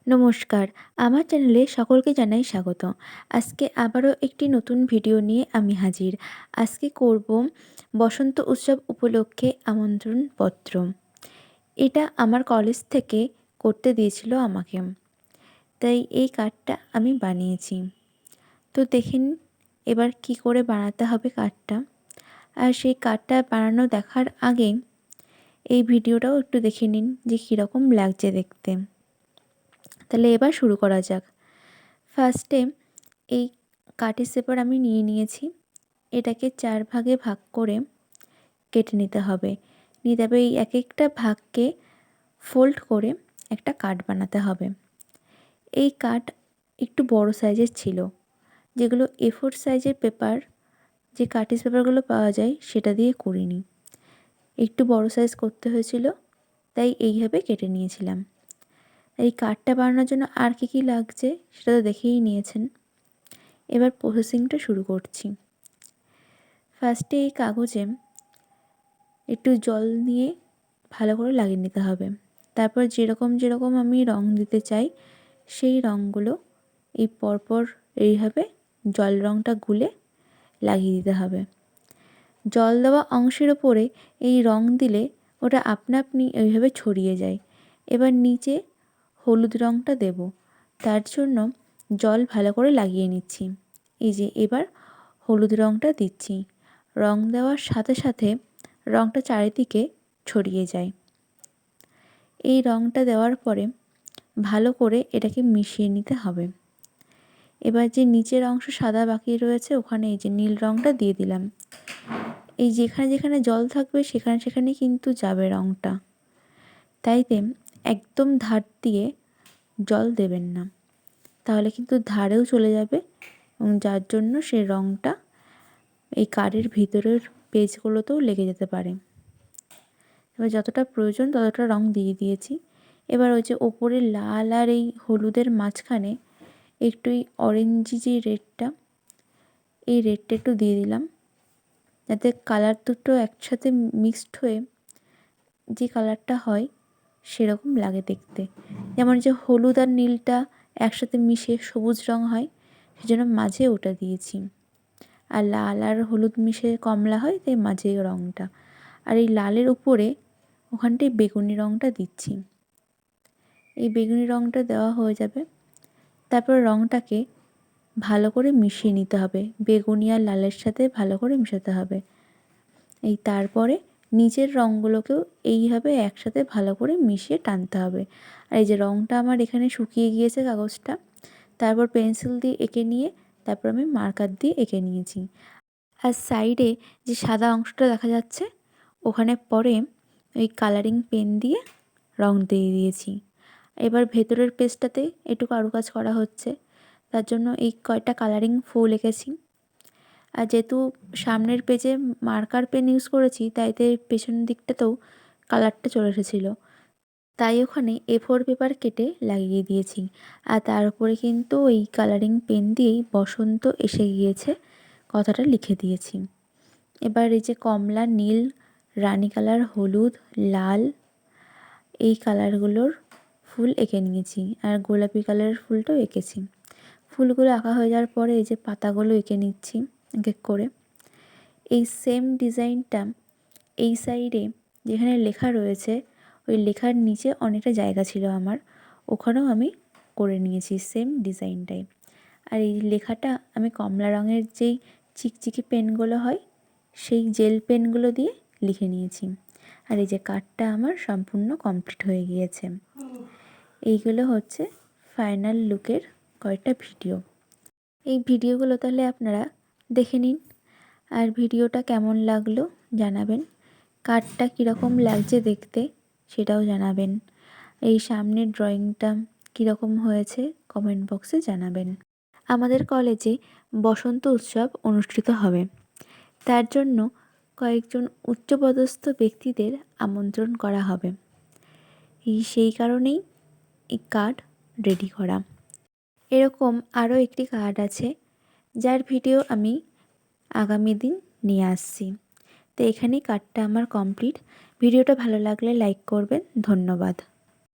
নমস্কার, আমার চ্যানেলে সকলকে জানাই স্বাগত। আজকে আবারও একটি নতুন ভিডিও নিয়ে আমি হাজির। আজকে করব বসন্ত উৎসব উপলক্ষে আমন্ত্রণপত্র। এটা আমার কলেজ থেকে করতে দিয়েছিল আমাকে। তাই এই কার্ডটা আমি বানিয়েছি। তো দেখে নিন এবার কী করে বানাতে হবে কার্ডটা। আর সেই কার্ডটা বানানো দেখার আগে এই ভিডিওটাও একটু দেখে নিন যে কীরকম লাগছে দেখতে। তাহলে এবার শুরু করা যাক। ফার্স্টে এই কাঠের পেপার আমি নিয়েছি। এটাকে 4 ভাগে ভাগ করে কেটে নিতে হবে। এই এক একটা ভাগকে ফোল্ড করে একটা কার্ড বানাতে হবে। এই কার্ড একটু বড় সাইজের ছিল, যেগুলো A4 সাইজের পেপার, যে কার্টিজ পেপারগুলো পাওয়া যায় সেটা দিয়ে করিনি। একটু বড় সাইজ করতে হয়েছিল, তাই এইভাবে কেটে নিয়েছিলাম। এই কার্ডটা বানানোর জন্য আর কী লাগছে সেটা তো দেখেই নিয়েছেন। এবার প্রসেসিংটা শুরু করছি। ফার্স্টে এই কাগজে একটু জল দিয়ে ভালো করে লাগিয়ে নিতে হবে। তারপর যেরকম আমি রং দিতে চাই সেই রঙগুলো এই পরপর এইভাবে জল রঙটা গুলে লাগিয়ে দিতে হবে। জল দেওয়া অংশের ওপরে এই রং দিলে ওটা আপনা আপনি এইভাবে ছড়িয়ে যায়। এবার নিচে হলুদ রঙটা দেব, তার জন্য জল ভালো করে লাগিয়ে নিচ্ছি। এই যে এবার হলুদ রঙটা দিচ্ছি। রং দেওয়ার সাথে সাথে রঙটা চারিদিকে ছড়িয়ে যায়। এই রঙটা দেওয়ার পরে ভালো করে এটাকে মিশিয়ে নিতে হবে। এবার যে নিচের অংশ সাদা বাকি রয়েছে ওখানে এই যে নীল রঙটা দিয়ে দিলাম। এই যেখানে যেখানে জল থাকবে সেখানে সেখানে কিন্তু যাবে রঙটা, তাইতে একদম ধার দিয়ে জল দেবেন না, তাহলে কিন্তু ধারেও চলে যাবে এবং যার জন্য সেই রঙটা এই কার্ডের ভিতরের পেজগুলোতেও লেগে যেতে পারে। এবার যতটা প্রয়োজন ততটা রং দিয়ে দিয়েছি। এবার ওই যে ওপরে লাল আর এই হলুদের মাঝখানে একটু এই অরেঞ্জি যে রেডটা, এই রেডটা একটু দিয়ে দিলাম, যাতে কালার দুটো একসাথে মিক্সড হয়ে যে কালারটা হয় সেরকম লাগে দেখতে। যেমন যে হলুদ আর নীলটা একসাথে মিশে সবুজ রং হয়, সেজন্য মাঝে ওটা দিয়েছি। আর লাল আর হলুদ মিশে কমলা হয়, তাই মাঝে রঙটা। আর এই লালের উপরে ওখানটায় বেগুনি রঙটা দিচ্ছি। এই বেগুনি রঙটা দেওয়া হয়ে যাবে। তারপর রঙটাকে ভালো করে মিশিয়ে নিতে হবে, বেগুনি আর লালের সাথে ভালো করে মেশাতে হবে। এই তারপরে নিচের রঙগুলোকেও এইভাবে একসাথে ভালো করে মিশিয়ে টানতে হবে। আর এই যে রঙটা আমার এখানে শুকিয়ে গিয়েছে কাগজটা, তারপর পেন্সিল দিয়ে এঁকে নিয়ে তারপর আমি মার্কার দিয়ে এঁকে নিয়েছি। আর সাইডে যে সাদা অংশটা দেখা যাচ্ছে ওখানে পরে ওই কালারিং পেন দিয়ে রং দিয়ে দিয়েছি। এবার ভেতরের পেজটাতে একটু কারুকাজ করা হচ্ছে, তার জন্য এই কয়টা কালারিং ফুল এঁকেছি। আর যেহেতু সামনের পেজে মার্কার পেন ইউজ করেছি, তাইতে পেছন দিকটাতেও কালারটা চলে এসেছিলো, তাই ওখানে A4 পেপার কেটে লাগিয়ে দিয়েছি। আর তার উপরে কিন্তু ওই কালারিং পেন দিয়েই বসন্ত এসে গিয়েছে কথাটা লিখে দিয়েছি। এবার এই যে কমলা, নীল, রানী কালার, হলুদ, লাল এই কালারগুলোর ফুল এঁকে নিয়েছি। আর গোলাপি কালারের ফুলটাও এঁকেছি। ফুলগুলো আঁকা হয়ে যাওয়ার পরে এই যে পাতাগুলো এঁকে নিচ্ছি এক এক করে। এই সেম ডিজাইনটা এই সাইডে যেখানে লেখা রয়েছে ওই লেখার নিচে অনেকটা জায়গা ছিল আমার, ওখানেও আমি করে নিয়েছি সেম ডিজাইনটাই। আর এই লেখাটা আমি কমলা রঙের যেই চিকচিকি পেনগুলো হয় সেই জেল পেনগুলো দিয়ে লিখে নিয়েছি। আর এই যে কার্ডটা আমার সম্পূর্ণ কমপ্লিট হয়ে গিয়েছে। এইগুলো হচ্ছে ফাইনাল লুকের কয়েকটা ভিডিও। এই ভিডিওগুলো তাহলে আপনারা দেখে নিন, আর ভিডিওটা কেমন লাগলো জানাবেন। কার্ডটা কীরকম লাগছে দেখতে সেটাও জানাবেন। এই সামনের ড্রয়িংটা কীরকম হয়েছে কমেন্ট বক্সে জানাবেন। আমাদের কলেজে বসন্ত উৎসব অনুষ্ঠিত হবে, তার জন্য কয়েকজন উচ্চপদস্থ ব্যক্তিদের আমন্ত্রণ করা হবে। সেই কারণেই এই কার্ড রেডি করা। এরকম আরও একটি কার্ড আছে যার ভিডিও আমি আগামী দিন নিয়ে আসছি। তো এখানেই কার্ডটা আমার কমপ্লিট। ভিডিওটা ভালো লাগলে লাইক করবেন। ধন্যবাদ।